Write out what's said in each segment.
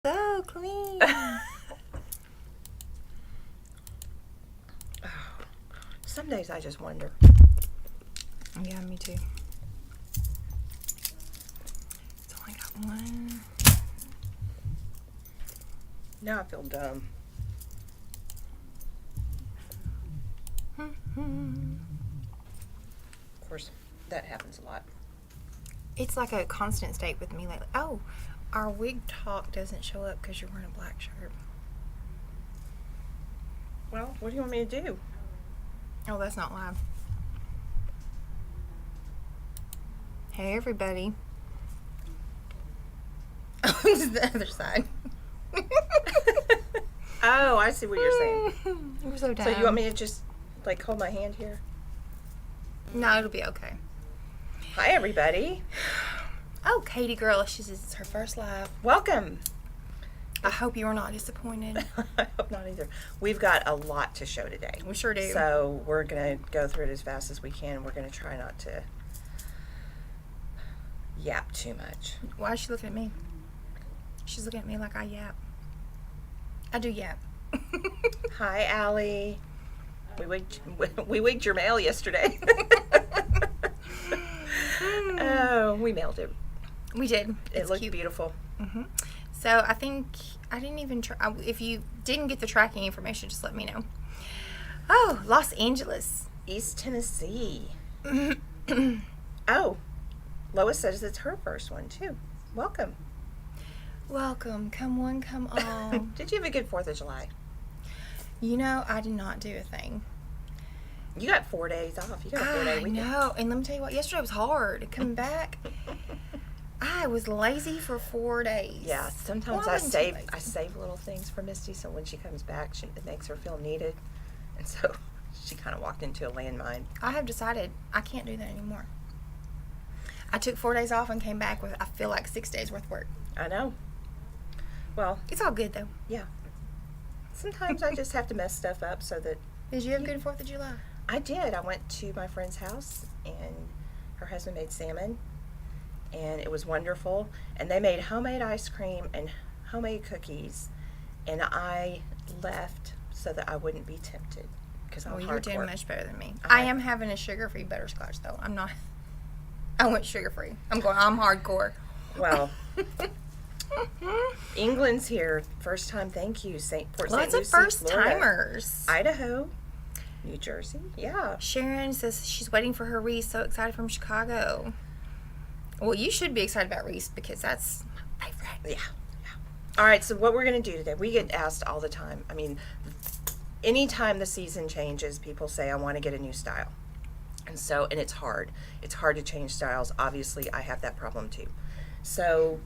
So clean. Some days I just wonder. Yeah, me too. It's only got one. Now I feel dumb. Of course, that happens a lot. It's like a constant state with me lately. Oh, our wig talk doesn't show up because you're wearing a black shirt. Well, what do you want me to do? Oh, that's not live. Hey, everybody. Oh, this is the other side. Oh, I see what you're saying. We're so dumb. So you want me to just, like, hold my hand here? No, it'll be okay. Hi, everybody. Oh, Katie girl, it's her first live. Welcome. I hope you are not disappointed. I hope not either. We've got a lot to show today. We sure do. So we're going to go through it as fast as we can. We're going to try not to yap too much. Why is she looking at me? She's looking at me like I yap. I do yap. Hi, Allie. We wigged your mail yesterday. Oh, we mailed it. We did. It It's looked cute. beautiful. Mm-hmm. So I think I didn't even try. If you didn't get the tracking information, just let me know. Oh, Los Angeles. East Tennessee. Oh, Lois says it's her first one, too. Welcome. Welcome. Come one, come all. Did you have a good 4th of July? You know, I did not do a thing. You got 4 days off. You got a 4-day I weekend. know. And let me tell you what, yesterday was hard. Coming back, I was lazy for 4 days. Yeah, sometimes Well, I wasn't too save lazy. little things for Misty, so when she comes back, it makes her feel needed. And so she kind of walked into a landmine. I have decided I can't do that anymore. I took 4 days off and came back with, I feel like 6 days worth of work. I know. Well, It's all good, though. yeah. Sometimes I just have to mess stuff up so that... Did you have a good 4th of July? I did. I went to my friend's house, and her husband made salmon, and it was wonderful. And they made homemade ice cream and homemade cookies, and I left so that I wouldn't be tempted, because I'm Oh, hardcore. you're doing much better than me. I- I am having a sugar-free butterscotch, though. I'm not. I went sugar-free. I'm hardcore. Well, England's here. First time thank you. Port Lots St. of Lucie, first-timers. Florida. Idaho, New Jersey. Yeah. Sharon says she's waiting for her Reese. So excited from Chicago. Well, you should be excited about Reese because that's my favorite. Yeah. All right, so what we're going to do today, we get asked all the time. I mean, anytime the season changes, people say, I want to get a new style. And it's hard. It's hard to change styles. Obviously, I have that problem too. So,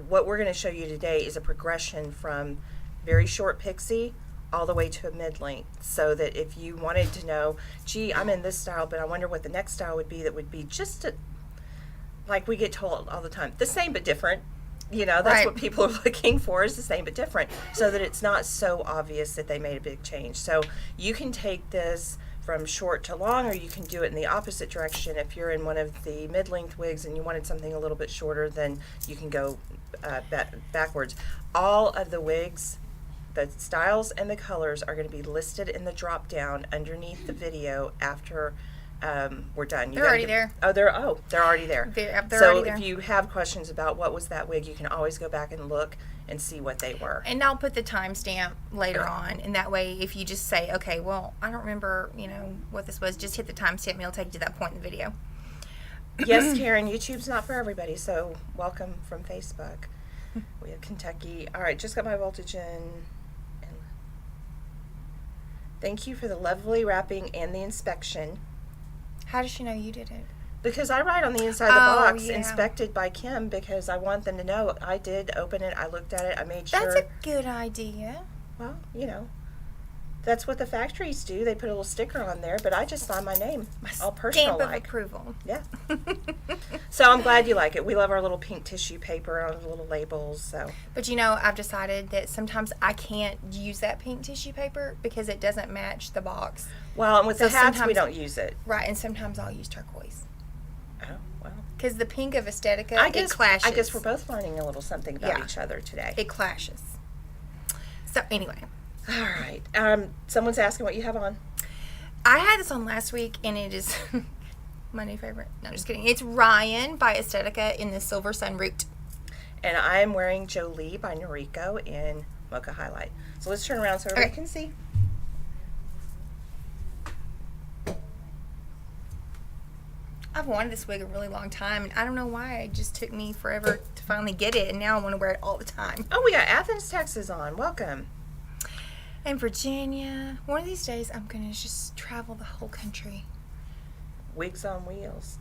what we're going to show you today is a progression from very short pixie all the way to a mid-length, so that if you wanted to know, gee, I'm in this style, but I wonder what the next style would be that would be just like we get told all the time, the same but different. You know, that's Right. what people are looking for, is the same but different, so that it's not so obvious that they made a big change. So you can take this from short to long, or you can do it in the opposite direction. If you're in one of the mid-length wigs and you wanted something a little bit shorter, then you can go backwards. All of the wigs, the styles and the colors, are going to be listed in the drop down underneath the video after we're done. They're already there. They're already there. They're So already there. if you have questions about what was that wig, you can always go back and look and see what they were. And I'll put the timestamp later on, and that way, if you just say, okay, well, I don't remember, what this was, just hit the timestamp, and it'll take you to that point in the video. Yes, Karen, YouTube's not for everybody, so welcome from Facebook. We have Kentucky. All right, just got my voltage in. And thank you for the lovely wrapping and the inspection. How does she know you did it? Because I write on the inside of the Oh, box, yeah. inspected by Kim, because I want them to know I did open it, I looked at it, I made sure. That's a good idea. Well, that's what the factories do. They put a little sticker on there, but I just sign my name, all personal Stamp of like. approval. Yeah. So I'm glad you like it. We love our little pink tissue paper on the little labels. So But I've decided that sometimes I can't use that pink tissue paper because it doesn't match the box. well, and with So the hats, we sometimes- don't use it. Right, and sometimes I'll use turquoise. Oh well. Because the pink of Estetica, it clashes. I guess we're both learning a little something about each other today. It clashes. So, anyway. All right. Someone's asking what you have on. I had this on last week, and it is my new favorite. No, just kidding. It's Ryan by Estetica in the Silver Sun Root. And I'm wearing Jolie by Noriko in Mocha Highlight. So let's turn around so everybody can see. I've wanted this wig a really long time, and I don't know why. It just took me forever to finally get it, and now I want to wear it all the time. Oh, we got Athens, Texas on. Welcome. And Virginia. One of these days, I'm going to just travel the whole country. Wigs on wheels.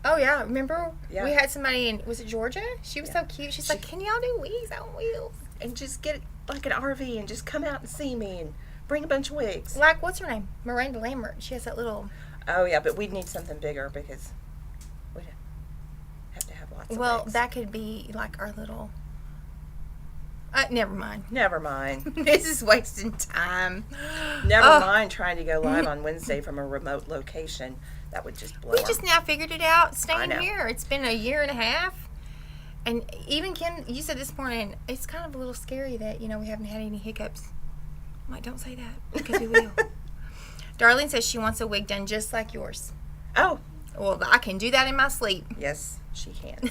Oh, yeah. Remember? Yeah. We had somebody in, was it Georgia? She was so cute. She's like, can y'all do wigs on wheels? And just get like an RV and just come out and see me and bring a bunch of wigs. Like, what's her name? Miranda Lambert. She has that little... Oh, yeah, but we'd need something bigger because we'd have to have lots of wigs. That could be like our little... never mind. Never mind. This is wasting time. Never mind trying to go live on Wednesday from a remote location. That would just blow. We just now figured it out staying I know. here. It's been a year and a half. And even Kim, you said this morning, it's kind of a little scary that, we haven't had any hiccups. I'm like, don't say that, because we will. Darlene says she wants a wig done just like yours. Oh. Well, I can do that in my sleep. Yes, she can.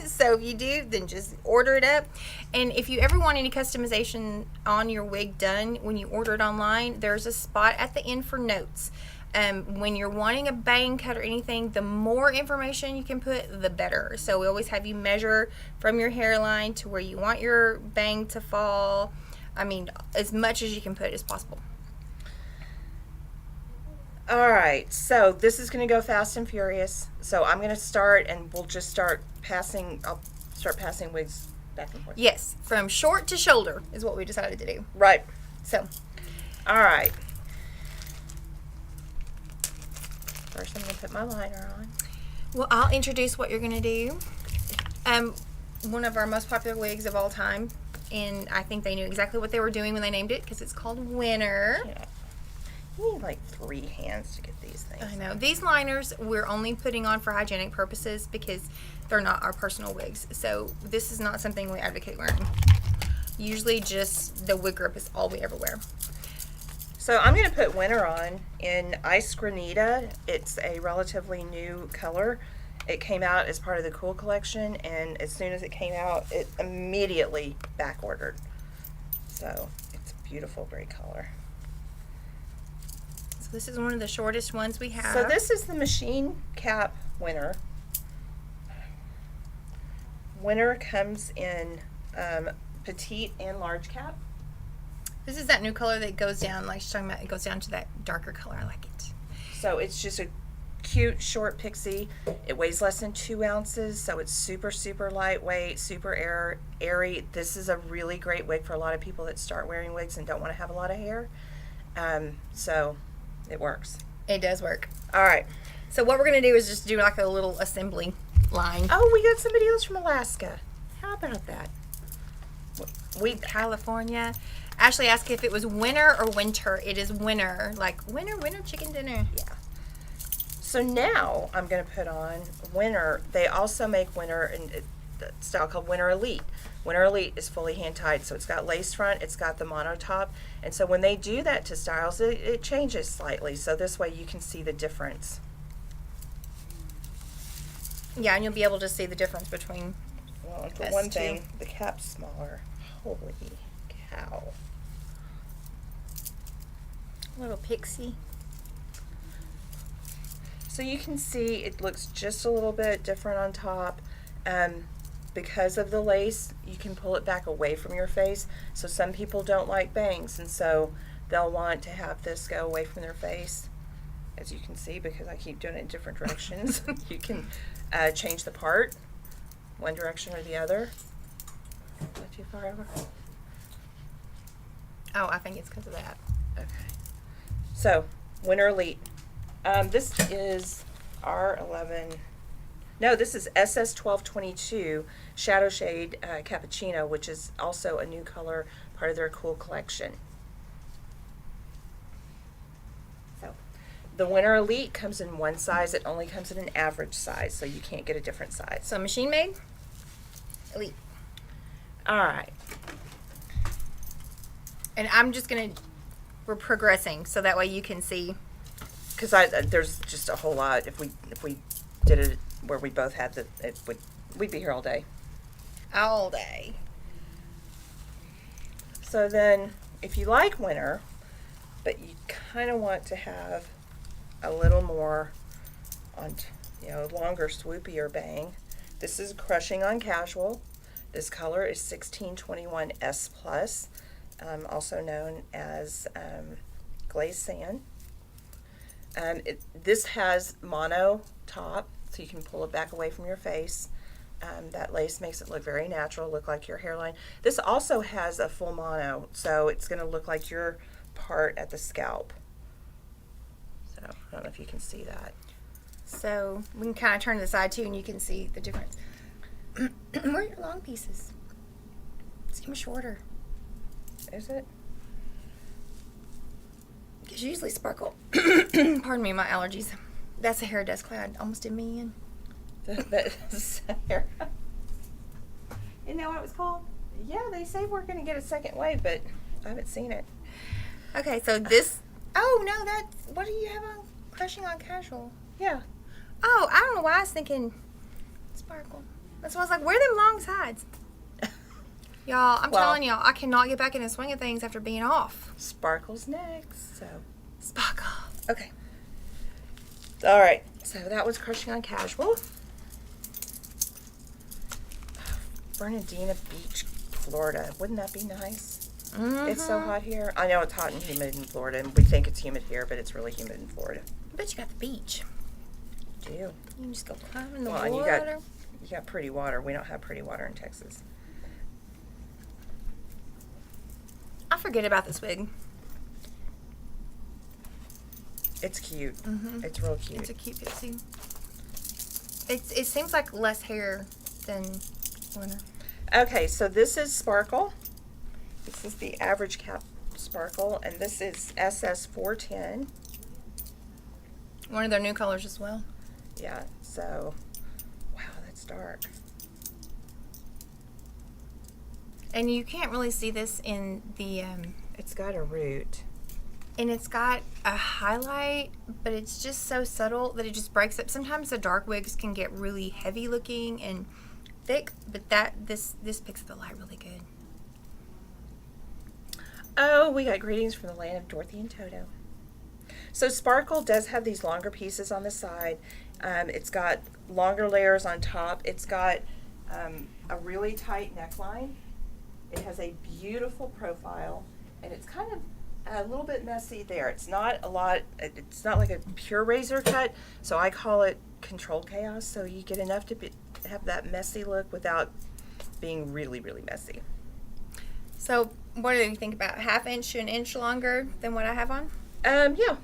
So if you do, then just order it up. And if you ever want any customization on your wig done, when you order it online, there's a spot at the end for notes. When you're wanting a bang cut or anything, the more information you can put, the better. So we always have you measure from your hairline to where you want your bang to fall. I mean, as much as you can put as possible. All right, so this is going to go fast and furious. So I'm going to start, and we'll just start passing. I'll start passing wigs back and forth. Yes, from short to shoulder is what we decided to do. Right. So. All right. First, I'm going to put my liner on. Well, I'll introduce what you're going to do. One of our most popular wigs of all time, and I think they knew exactly what they were doing when they named it, because it's called Winter. Yeah. You need like 3 hands to get these things. I know. These liners we're only putting on for hygienic purposes because they're not our personal wigs. So this is not something we advocate wearing. Usually just the wig grip is all we ever wear. So I'm going to put Winter on in Ice Granita. It's a relatively new color. It came out as part of the Cool collection, and as soon as it came out, it immediately back ordered. So it's a beautiful gray color. This is one of the shortest ones we have. So this is the machine cap Winter. Winter comes in petite and large cap. This is that new color that goes down, like she's talking about, it goes down to that darker color. I like it. So it's just a cute short pixie. It weighs less than 2 ounces, so it's super, super lightweight, super airy. This is a really great wig for a lot of people that start wearing wigs and don't want to have a lot of hair. So it works. It does work. All right. So what we're going to do is just do like a little assembly line. Oh, we got somebody else from Alaska. How about that? California. Ashley asked if it was winter or winter. It is winter. Like winter chicken dinner. Yeah. So now I'm going to put on Winter. They also make Winter in a style called Winter Elite. Winter Elite is fully hand-tied, so it's got lace front, it's got the mono top, and so when they do that to styles, it changes slightly, so this way you can see the difference. Yeah, and you'll be able to see the difference between Well, for one thing, the cap's smaller. Holy cow. Little pixie. So you can see it looks just a little bit different on top. Because of the lace, you can pull it back away from your face. So some people don't like bangs, and so they'll want to have this go away from their face. As you can see, because I keep doing it in different directions, you can change the part one direction or the other. Not too far over. Oh, I think it's because of that. Okay. So, Winter Elite. This is R11. No, this is SS1222 Shadow Shade Cappuccino, which is also a new color, part of their Cool collection. So, The Winter Elite comes in one size. It only comes in an average size, so you can't get a different size. So machine made, Elite. All right. And I'm just going to, we're progressing so that way you can see. Because there's just a whole lot. If we did it where we both had we'd be here all day. All day. So then, if you like winter, but you kind of want to have a little more on, longer, swoopier bang, this is Crushing on Casual. This color is 1621 S Plus, also known as Glazed Sand. This has mono top, so you can pull it back away from your face. That lace makes it look very natural, look like your hairline. This also has a full mono, so it's going to look like your part at the scalp. So I don't know if you can see that. So we can kind of turn to the side too, and you can see the difference. Where are your long pieces? Seem shorter. Is it? Because usually sparkle. Pardon me, my allergies. That's a hair dust cloud. Almost did me in. That's hair. Isn't that what it was called? Yeah, they say we're going to get a second wave, but I haven't seen it. Okay, so this. Oh no, that's. What do you have on Crushing on Casual? Yeah. Oh, I don't know why I was thinking sparkle. That's why I was like, where are them long sides? Y'all, I'm telling y'all, I cannot get back in the swing of things after being off. Sparkle's next, so. Sparkle. Okay. All right, so that was Crushing on Casual. Bernardina Beach, Florida. Wouldn't that be nice? Mm-hmm. It's so hot here. I know it's hot and humid in Florida, and we think it's humid here, but it's really humid in Florida. I bet you got the beach. Do you? You can just go climb in the Well, and water. you got pretty water. We don't have pretty water in Texas. I forget about this wig. It's cute. Mm-hmm. It's real cute. It's a cute pixie. It seems like less hair than winter. Okay, so this is Sparkle. This is the average cap Sparkle, and this is SS410. One of their new colors as well. Yeah, so, wow, that's dark. And you can't really see this in the, It's got a root. and it's got a highlight, but it's just so subtle that it just breaks up. Sometimes the dark wigs can get really heavy looking and thick, but this picks up the light really good. Oh, we got greetings from the land of Dorothy and Toto. So Sparkle does have these longer pieces on the side. It's got longer layers on top. It's got a really tight neckline. It has a beautiful profile, and it's kind of a little bit messy there. It's not a lot, it's not like a pure razor cut, so I call it controlled chaos, so you get enough to have that messy look without being really, really messy. So what do you think about ½ inch to an inch longer than what I have on? Yeah.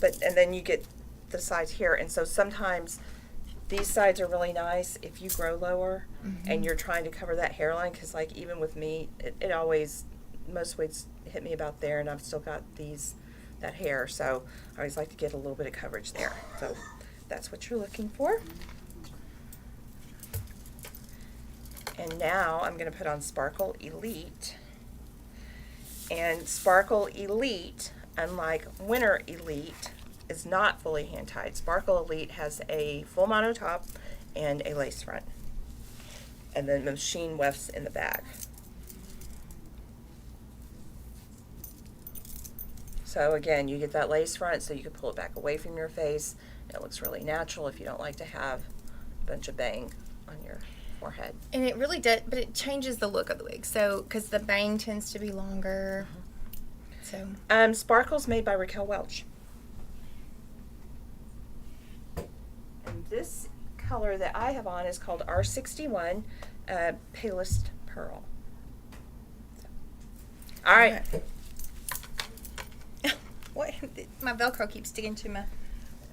And then you get the sides here, and so sometimes these sides are really nice if you grow lower and you're trying to cover that hairline, because like even with me, it always, most wigs hit me about there, and I've still got that hair, so I always like to get a little bit of coverage there. So that's what you're looking for. And now I'm going to put on Sparkle Elite. And Sparkle Elite, unlike Winter Elite, is not fully hand tied. Sparkle Elite has a full mono top and a lace front, and then machine wefts in the back. So again, you get that lace front, so you can pull it back away from your face. It looks really natural if you don't like to have a bunch of bang on your forehead. And it really does, but it changes the look of the wig. So, because the bang tends to be longer. So. Sparkle's made by Raquel Welch. And this color that I have on is called R61 Palest Pearl. So. All right. What? My Velcro keeps sticking to my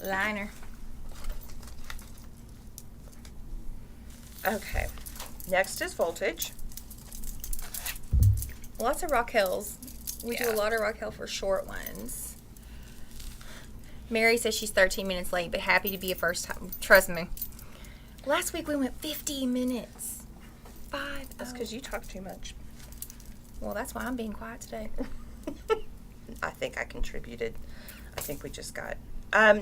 liner. Okay. Next is Voltage. Lots of Raquels. We do Yeah. a lot of Raquel for short ones. Mary says she's 13 minutes late, but happy to be a first time. Trust me. Last week we went 50 minutes. That's because you talk too much. Well, that's why I'm being quiet today. I think I contributed. I think we just got...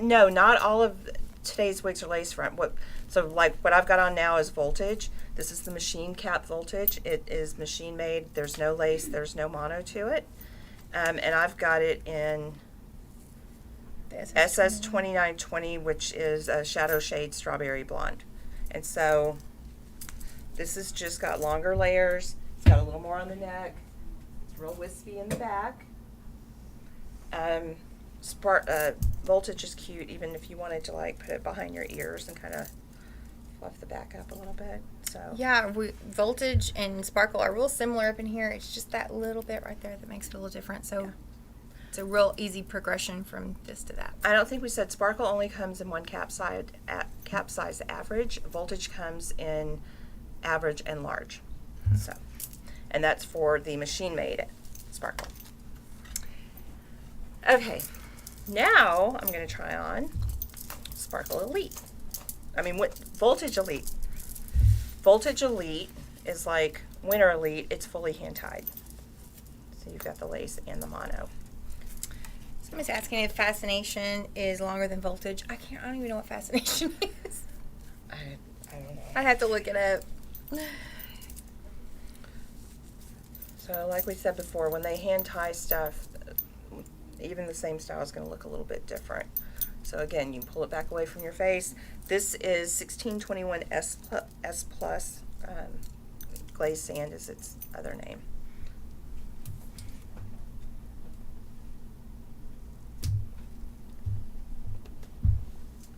no, not all of today's wigs are lace front. So like what I've got on now is Voltage. This is the machine cap Voltage. It is machine made. There's no lace. There's no mono to it. And I've got it in SS2920, which is a shadow shade strawberry blonde. And so this has just got longer layers. It's got a little more on the neck. It's real wispy in the back. Voltage is cute, even if you wanted to like put it behind your ears and kind of fluff the back up a little bit. So yeah, Voltage and Sparkle are real similar up in here. It's just that little bit right there that makes it a little different. So yeah. It's a real easy progression from this to that. I don't think we said Sparkle only comes in one cap size average. Voltage comes in average and large. So, and that's for the machine made Sparkle. Okay, now I'm going to try on Sparkle Elite. Voltage Elite. Voltage Elite is like Winter Elite. It's fully hand tied. So you've got the lace and the mono. Somebody's asking if Fascination is longer than Voltage. I don't even know what Fascination is. I don't know. I'd have to look it up. So like we said before, when they hand tie stuff, even the same style is going to look a little bit different. So again, you can pull it back away from your face. This is 1621 S plus. Glazed Sand is its other name.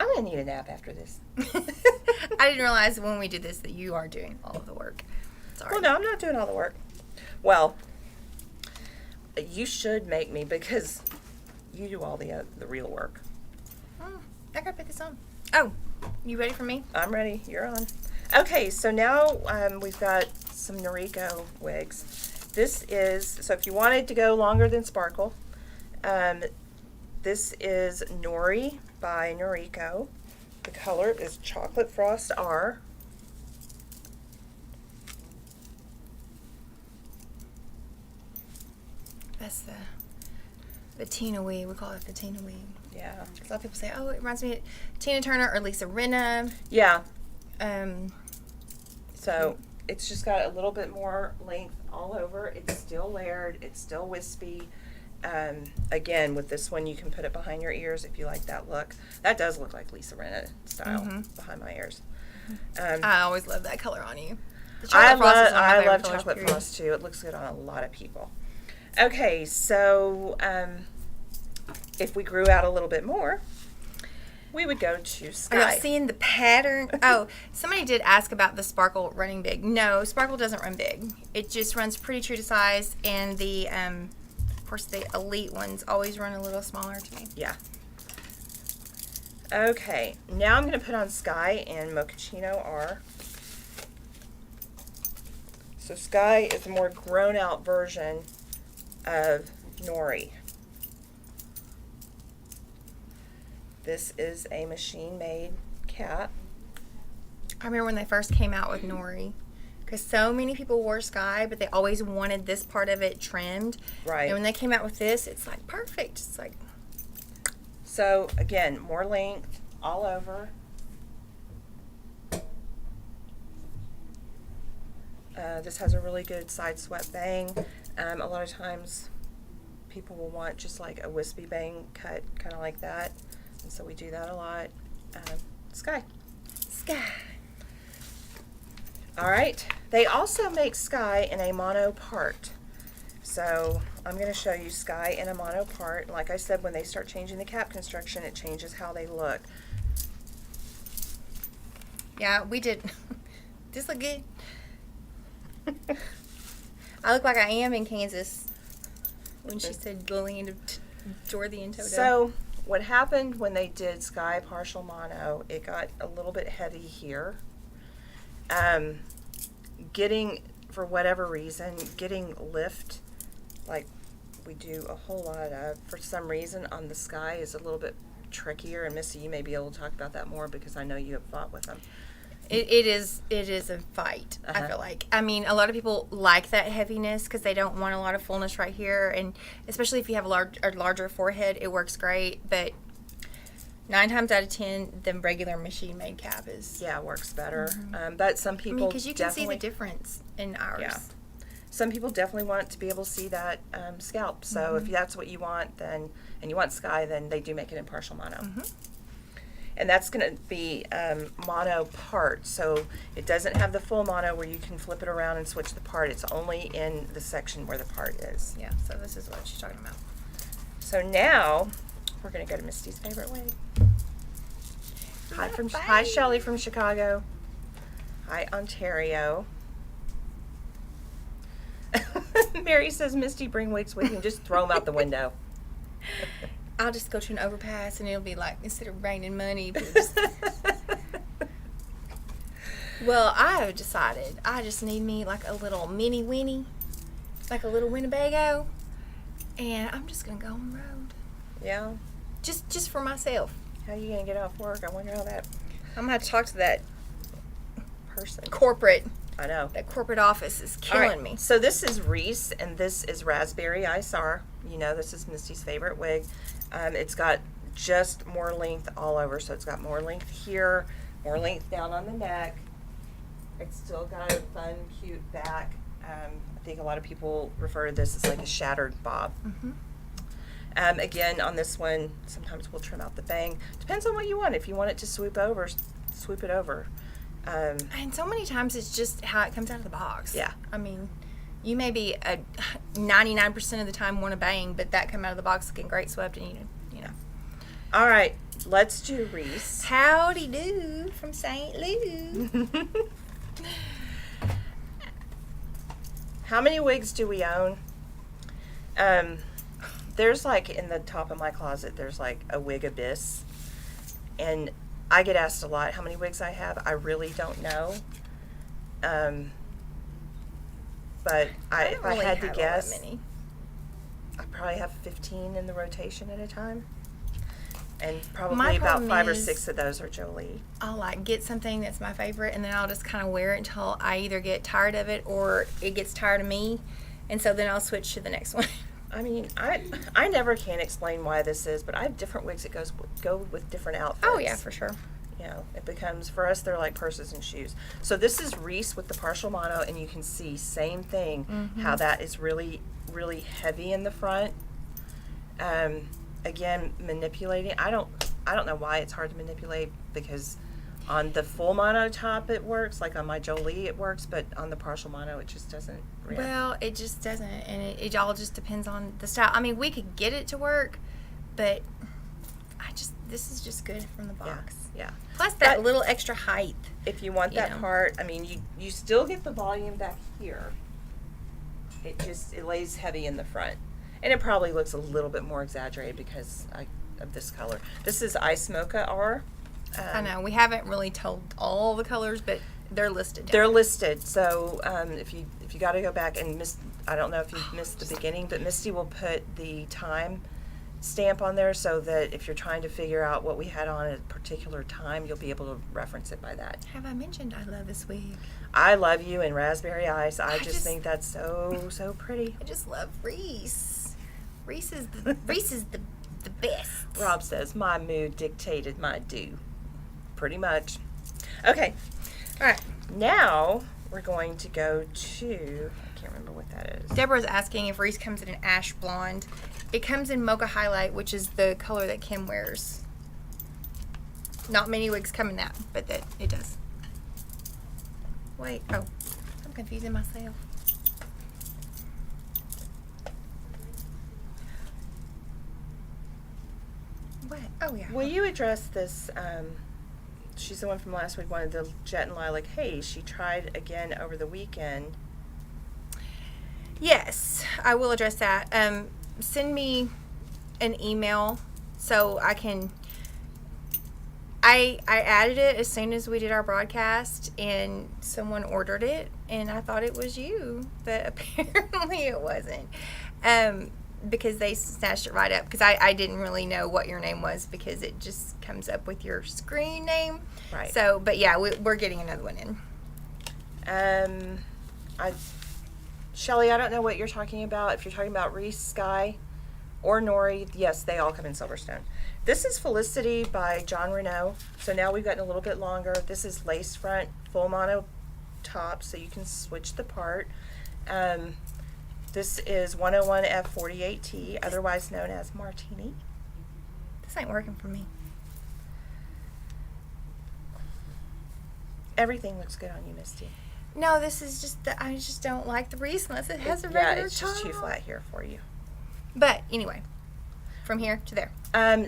I'm going to need a nap after this. I didn't realize when we did this that you are doing all of the work. Sorry. Well, no, I'm not doing all the work. Well, you should make me because you do all the real work. I gotta put this on. Oh, you ready for me? I'm ready. You're on. Okay, so now we've got some Noriko wigs. This is, so if you wanted to go longer than Sparkle, this is Nori by Noriko. The color is Chocolate Frost R. That's the Tina wig. We call it the Tina wig. Yeah. A lot of people say, oh, it reminds me of Tina Turner or Lisa Rinna. Yeah. So it's just got a little bit more length all over. It's still layered. It's still wispy. Again, with this one, you can put it behind your ears if you like that look. That does look like Lisa Rinna style behind my ears. I always love that color on you. I love Chocolate Frost too. It looks good on a lot of people. Okay, so if we grew out a little bit more, we would go to Sky. Are you seeing the pattern? Oh, somebody did ask about the Sparkle running big. No, Sparkle doesn't run big. It just runs pretty true to size, and the of course the Elite ones always run a little smaller to me. Yeah. Okay, now I'm going to put on Sky and Mochaccino-R. So Sky is a more grown out version of Nori. This is a machine-made cap. I remember when they first came out with Nori, because so many people wore Sky, but they always wanted this part of it trimmed. Right. And when they came out with this, it's like perfect. It's like. So again, more length all over. This has a really good side swept bang. A lot of times people will want just like a wispy bang cut, kind of like that. And so we do that a lot. Sky. All right. They also make Sky in a mono part. So I'm going to show you Sky in a mono part. Like I said, when they start changing the cap construction, it changes how they look. Yeah, we did. This look good. I look like I am in Kansas when she said going into Dorothy and Toto. So what happened when they did Sky partial mono, it got a little bit heavy here. For whatever reason, getting lift, like we do a whole lot of, for some reason on the Sky is a little bit trickier. And Misty, you may be able to talk about that more because I know you have fought with them. It is a fight, I feel like. I mean, a lot of people like that heaviness because they don't want a lot of fullness right here. And especially if you have a larger forehead, it works great. But 9 times out of 10, the regular machine-made cap is... Yeah, works better. But some people because you can see the difference in ours. Yeah. Some people definitely want to be able to see that scalp. So if that's what you want, then and you want sky, then they do make it in partial mono. And that's going to be mono part. So it doesn't have the full mono where you can flip it around and switch the part. It's only in the section where the part is. Yeah, so this is what she's talking about. So now we're going to go to Misty's favorite wig. Hi, Shelly from Chicago. Hi, Ontario. Mary says, Misty, bring wigs with you and just throw them out the window. I'll just go to an overpass and it'll be like, instead of raining money, but just... Well, I have decided I just need me like a little mini Winnie, like a little Winnebago, and I'm just going to go on the road. Yeah? Just for myself. How are you going to get off work? I wonder how that... I'm going to have to talk to that person. Corporate. I know. That corporate office is killing me. So this is Reese, and this is Razberry ISR. You know, this is Misty's favorite wig. It's got just more length all over, so it's got more length here, more length down on the neck. It's still got a fun, cute back. I think a lot of people refer to this as like a shattered bob. Again, on this one, sometimes we'll trim out the bang. Depends on what you want. If you want it to swoop over, swoop it over. And so many times it's just how it comes out of the box. Yeah. I mean, you may be 99% of the time want a bang, but that come out of the box looking great swept, and you know. All right, let's do Reese. Howdy do from St. Louis. How many wigs do we own? There's like in the top of my closet, there's like a wig abyss, and I get asked a lot how many wigs I have. I really don't know. But if I had to guess, I probably have 15 in the rotation at a time. And probably about 5 or 6 of those are Jolie. I'll like get something that's my favorite, and then I'll just kind of wear it until I either get tired of it or it gets tired of me. And so then I'll switch to the next one. I mean, I never can explain why this is, but I have different wigs that go with different outfits. Oh, yeah, for sure. You know, it becomes, for us, they're like purses and shoes. So this is Reese with the partial mono, and you can see, same thing, how that is really, really heavy in the front. Again, manipulating. I don't know why it's hard to manipulate, because on the full mono top it works, like on my Jolie it works, but on the partial mono it just doesn't. Well, it just doesn't, and it all just depends on the style. I mean, we could get it to work, but this is just good from the box. Yeah. Plus that little extra height. If you want that part, I mean, you still get the volume back here. It lays heavy in the front. And it probably looks a little bit more exaggerated because of this color. This is Ice Mocha-R. I know. We haven't really told all the colors, but they're listed. They're listed. So if you got to go back and I don't know if you missed the beginning, but Misty will put the time stamp on there so that if you're trying to figure out what we had on at a particular time, you'll be able to reference it by that. Have I mentioned I love this wig? I love you and Raspberry Ice. I just think that's so pretty. I just love Reese. Reese is the best. Rob says, my mood dictated my do. Pretty much. Okay. All right. Now we're going to go to, I can't remember what that is. Deborah's asking if Reese comes in an ash blonde. It comes in Mocha Highlight, which is the color that Kim wears. Not many wigs come in that, but that it does. Wait, oh, I'm confusing myself. What? Oh, yeah. Will you address this? She's the one from last week, wanted the Jet and Lilac. Hey, she tried again over the weekend. Yes, I will address that. Send me an email so I can. I added it as soon as we did our broadcast, and someone ordered it, and I thought it was you, but apparently it wasn't. because they snatched it right up. Because I didn't really know what your name was because it just comes up with your screen name. Right. So, but yeah, we're getting another one in. Shelly, I don't know what you're talking about. If you're talking about Reese, Sky, or Nori, yes, they all come in Silverstone. This is Felicity by Jon Renau. So now we've gotten a little bit longer. This is lace front, full mono top, so you can switch the part. This is 101F48T, otherwise known as Martini. This ain't working for me. Everything looks good on you, Misty. No, this is just I just don't like the Reese unless it has a regular Yeah, it's just top. too flat here for you. But anyway, from here to there.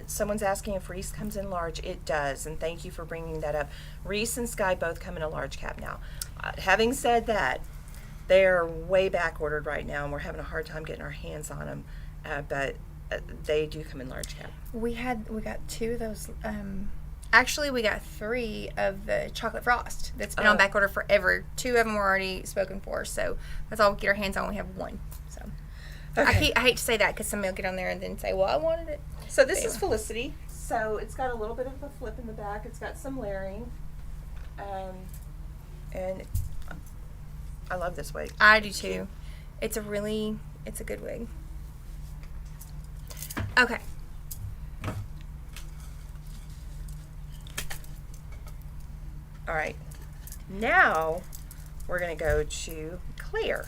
Someone's asking if Reese comes in large. It does, and thank you for bringing that up. Reese and Sky both come in a large cap now. Having said that, they are way back ordered right now, and we're having a hard time getting our hands on them. But they do come in large cap. We got 2 of those. Actually, we got 3 of the chocolate frost that's been on back order forever. 2 of them were already spoken for, so that's all we get our hands on. We have 1. So Okay. I hate to say that because somebody will get on there and then say, "Well, I wanted it." So this is Felicity. So it's got a little bit of a flip in the back. It's got some layering, and I love this wig. I do too. It's a good wig. Okay. All right. Now we're gonna go to Claire.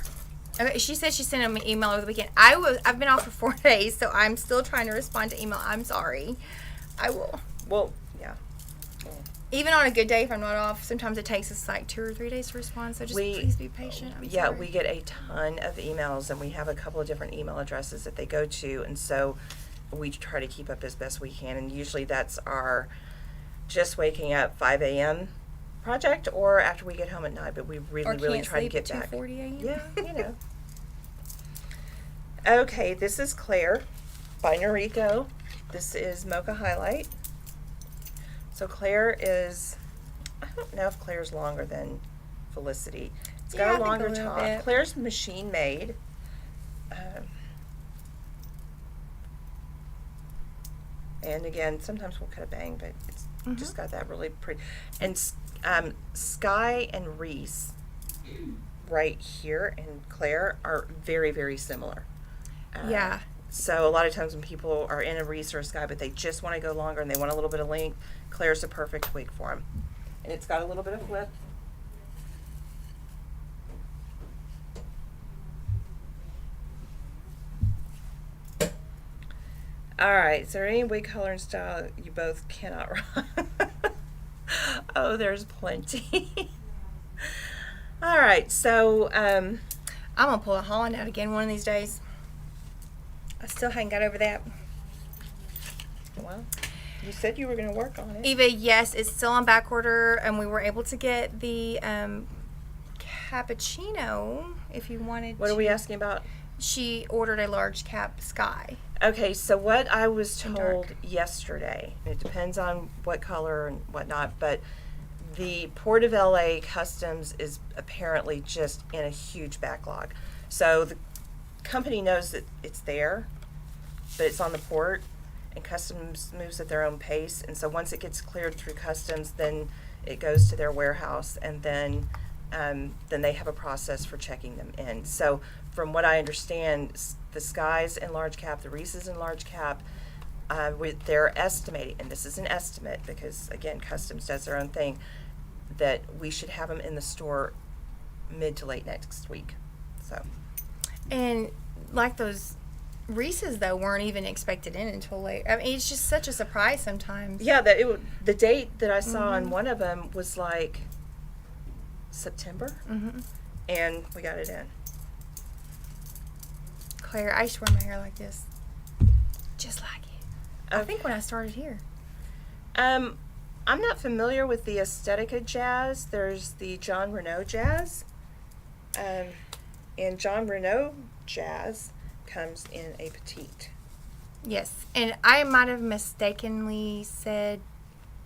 Okay, she said she sent him an email over the weekend. I've been off for 4 days, so I'm still trying to respond to email. I'm sorry. I will. Well, yeah. Even on a good day, if I'm not off, sometimes it takes us like 2 or 3 days to respond. So just please be patient. I'm sorry. We get a ton of emails, and we have a couple of different email addresses that they go to, and so we try to keep up as best we can. And usually that's our just waking up 5 a.m. project, or after we get home at night. But we really try to get back. 2:40 a.m. Yeah, you know. Okay, this is Claire by Noriko. This is Mocha Highlight. So Claire is, I don't know if Claire's longer than Felicity. It's got a longer top. Bit. Claire's machine made. And again, sometimes we'll cut a bang, but it's just got that really pretty. And Sky and Reese right here and Claire are very, very similar. Yeah. So a lot of times when people are in a Reese or a Sky, but they just want to go longer and they want a little bit of length, Claire's the perfect wig for them. And it's got a little bit of flip. All right, is there any wig color and style you both cannot run? Oh, there's plenty. All right, so I'm gonna pull a Holland out again one of these days. I still haven't got over that. well, you said you were going to work on it. Eva, yes, it's still on back order, and we were able to get the cappuccino if you wanted. What are we asking about? She ordered a large cap Sky. Okay, so what I was And told dark. yesterday, it depends on what color and whatnot, but the Port of LA Customs is apparently just in a huge backlog. So the company knows that it's there, but it's on the port, and Customs moves at their own pace. And so once it gets cleared through Customs, then it goes to their warehouse, and then they have a process for checking them in. So from what I understand, the Skies in large cap, the Reese's in large cap, they're estimating, and this is an estimate because, again, Customs does their own thing, that we should have them in the store mid to late next week. So, And like those Reese's though weren't even expected in until late. I mean, it's just such a surprise sometimes. yeah, the date that I saw on one of them was like September, and we got it in. Claire, I used to wear my hair like this, just like it. I think when I started here. I'm not familiar with the Estetica jazz. There's the Jon Renau jazz. And Jon Renau jazz comes in a petite. Yes, and I might have mistakenly said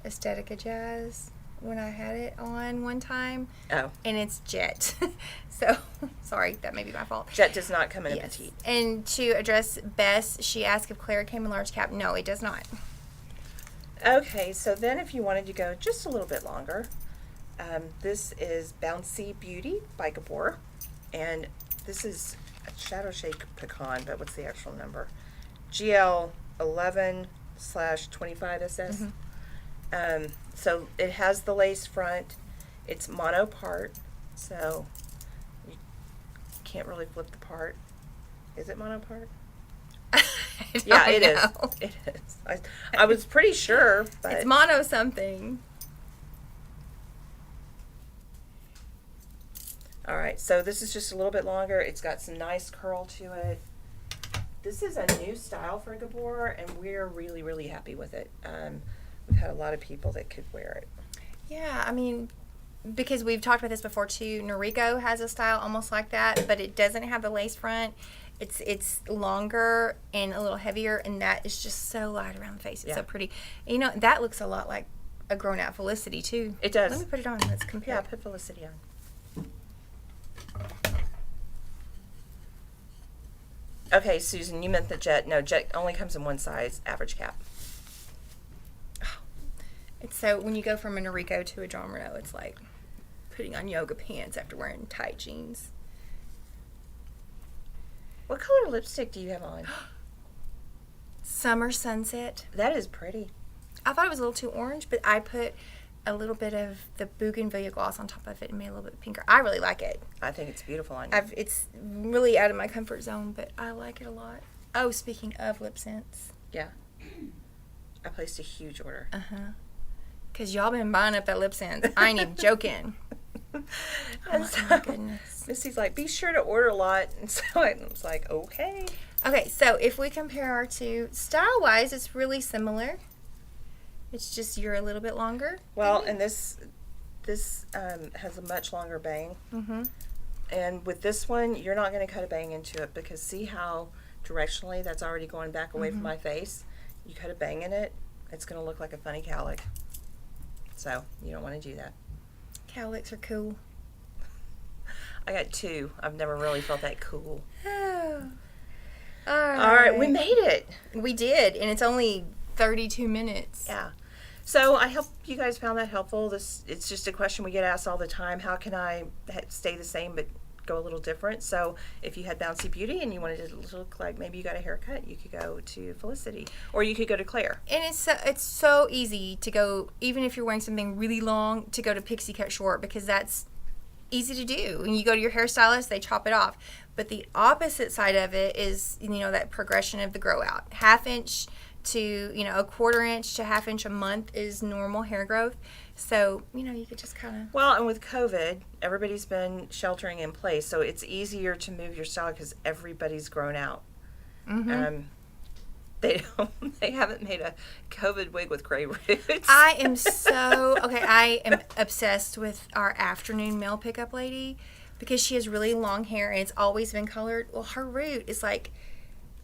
Estetica jazz when I had it on one time. Oh. And it's Jet. So, sorry, that may be my fault. Jet does not come in a Yes. petite. And to address Bess, she asked if Claire came in large cap. No, it does not. Okay, so then if you wanted to go just a little bit longer, this is Bouncy Beauty by Gabor. And this is a Shadow Shake Pecan, but what's the actual number? GL 11/25SS. So it has the lace front. It's mono part, so you can't really flip the part. Is it mono part? Yeah, it is. It is. I was pretty sure, but It's mono something. all right. So this is just a little bit longer. It's got some nice curl to it. This is a new style for Gabor, and we're really, really happy with it. We've had a lot of people that could wear it. Yeah, I mean, because we've talked about this before too. Noriko has a style almost like that, but it doesn't have the lace front. It's longer and a little heavier, and that is just so light around the face. It's so pretty. You know, that looks a lot like a grown-out Felicity too. It does. Let me put it on. Let's compare. Yeah, put Felicity on. Okay, Susan, you meant the Jet. No, Jet only comes in one size, average cap. It's so when you go from a Noriko to a Jon Renau, it's like putting on yoga pants after wearing tight jeans. What color lipstick do you have on? Summer Sunset. That is pretty. I thought it was a little too orange, but I put a little bit of the Bougainvillea gloss on top of it and made it a little bit pinker. I really like it. I think it's beautiful on you. It's really out of my comfort zone, but I like it a lot. Oh, speaking of Lipsense. Yeah. I placed a huge order. Because y'all been buying up that Lipsense. I ain't even joking. And Oh my goodness. Misty's like, be sure to order a lot. And so I was like, okay. Okay, so if we compare our two, style-wise, it's really similar. It's just you're a little bit longer. Well, and this has a much longer bang. And with this one, you're not going to cut a bang into it because see how directionally that's already going back away from my face? You cut a bang in it, it's going to look like a funny cowlick. So you don't want to do that. Cowlicks are cool. I got two. I've never really felt that cool. Oh. All right, we made it. We did, and it's only 32 minutes. Yeah. So I hope you guys found that helpful. It's just a question we get asked all the time. How can I stay the same but go a little different? So if you had Bouncy Beauty and you wanted it to look like maybe you got a haircut, you could go to Felicity or you could go to Claire. And it's so easy to go, even if you're wearing something really long, to go to Pixie Cut Short because that's easy to do. And you go to your hairstylist, they chop it off. But the opposite side of it is, that progression of the grow out. 1/2 inch to, a 1/4 inch to 1/2 inch a month is normal hair growth. So, you could just kind of... Well, and with COVID, everybody's been sheltering in place, so it's easier to move your style because everybody's grown out. They haven't made a COVID wig with gray roots. I am obsessed with our afternoon mail pickup lady because she has really long hair and it's always been colored. Well, her root is like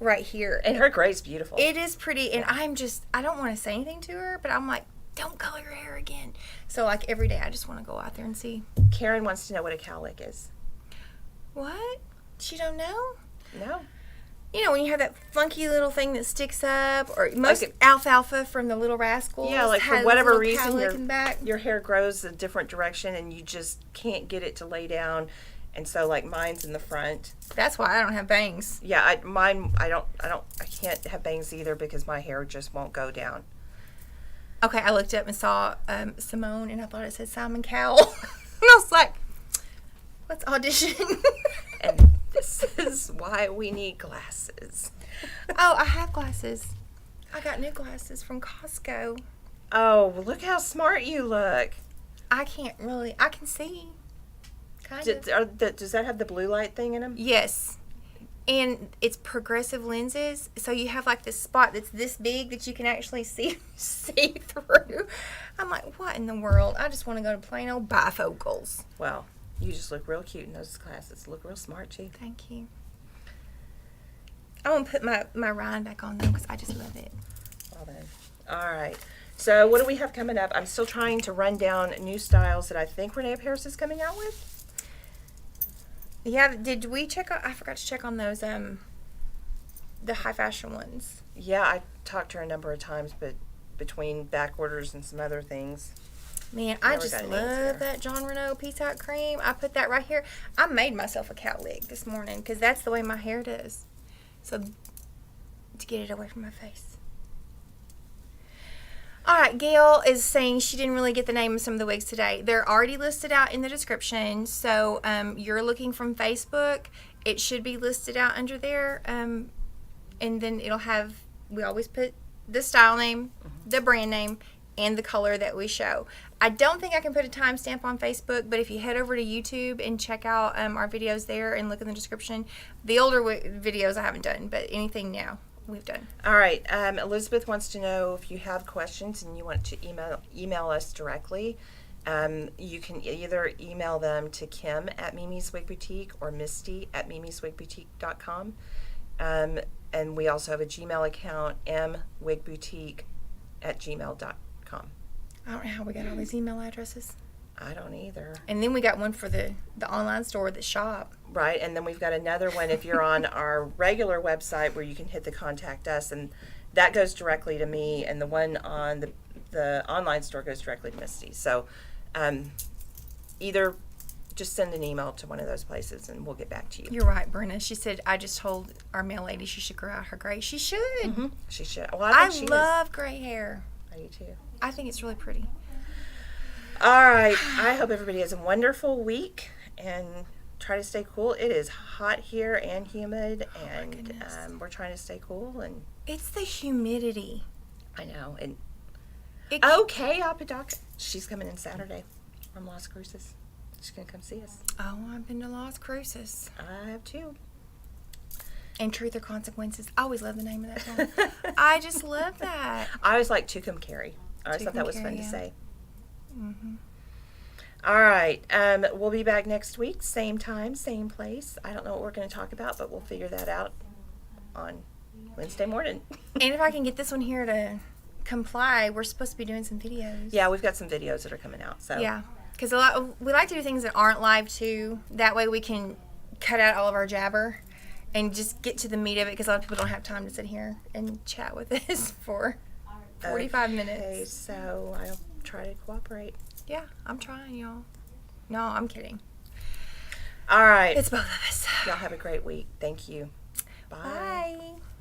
right here. And her gray's beautiful. It is pretty, and I don't want to say anything to her, but I'm like, don't color your hair again. So, like, every day I just want to go out there and see. Karen wants to know what a cowlick is. What? She don't know? No. When you have that funky little thing that sticks up, or most alfalfa from the Little Rascals. Yeah, like for has whatever a little reason, cowlick in back. your hair grows a different direction and you just can't get it to lay down. And so, like, mine's in the front. That's why I don't have bangs. Yeah, I can't have bangs either because my hair just won't go down. Okay, I looked up and saw Simone, and I thought it said Simon Cowell. And I was like, let's audition. And this is why we need glasses. Oh, I have glasses. I got new glasses from Costco. Oh, look how smart you look. I can see. Kind of. Does that have the blue light thing in them? Yes. And it's progressive lenses, so you have like this spot that's this big that you can actually see through. I'm like, what in the world? I just want to go to plain old bifocals. Well, you just look real cute in those glasses. Look real smart, too. Thank you. I want to put my rind back on though because I just love it. Well then. All right. So what do we have coming up? I'm still trying to run down new styles that I think Renee Paris is coming out with. Yeah, did we check on, I forgot to check on those, the high fashion ones. Yeah, I talked to her a number of times, but between back orders and some other things. Man, I Never just got an love answer. that Jon Renau Peace Out Cream. I put that right here. I made myself a cat wig this morning because that's the way my hair does. So, to get it away from my face. All right, Gail is saying she didn't really get the name of some of the wigs today. They're already listed out in the description. So, you're looking from Facebook. It should be listed out under there. And then it'll have, we always put the style name, the brand name, and the color that we show. I don't think I can put a timestamp on Facebook, but if you head over to YouTube and check out our videos there and look in the description, the older videos I haven't done, but anything now we've done. All right. Elizabeth wants to know if you have questions and you want to email us directly. You can either email them to Kim at Mimi's Wig Boutique or Misty at mimiswigboutique.com. And we also have a Gmail account, mwigboutique@gmail.com. I don't know how we got all these email addresses. I don't either. And then we got one for the online store, the shop. Right, and then we've got another one if you're on our regular website where you can hit the contact us, and that goes directly to me, and the one on the online store goes directly to Misty. So either just send an email to one of those places and we'll get back to you. You're right, Brenna. She said, I just told our mail lady she should grow out her gray. She should. Mm-hmm. She should. Well, I think she love gray hair. I do too. I think it's really pretty. All right. I hope everybody has a wonderful week and try to stay cool. It is hot here and humid, and we're trying to stay cool. And It's the humidity. I know. And It okay, Apodoc. She's coming in Saturday from Las Cruces. She's gonna come see us. Oh, I've been to Las Cruces. I have too. And Truth or Consequences. I always love the name of that song. I just love that. I always like Tucumcari. I always thought that was Tucumcari, fun to yeah. say. Mm-hmm. All right. We'll be back next week, same time, same place. I don't know what we're going to talk about, but we'll figure that out on Wednesday morning. And if I can get this one here to comply, we're supposed to be doing some videos. Yeah, we've got some videos that are coming out. So Yeah. Because we like to do things that aren't live too. That way we can cut out all of our jabber and just get to the meat of it, because a lot of people don't have time to sit here and chat with us for 45 Okay, minutes. so I'll try to cooperate. Yeah, I'm trying, y'all. No, I'm kidding. All right. It's both of us. Y'all have a great week. Thank you. Bye. Bye.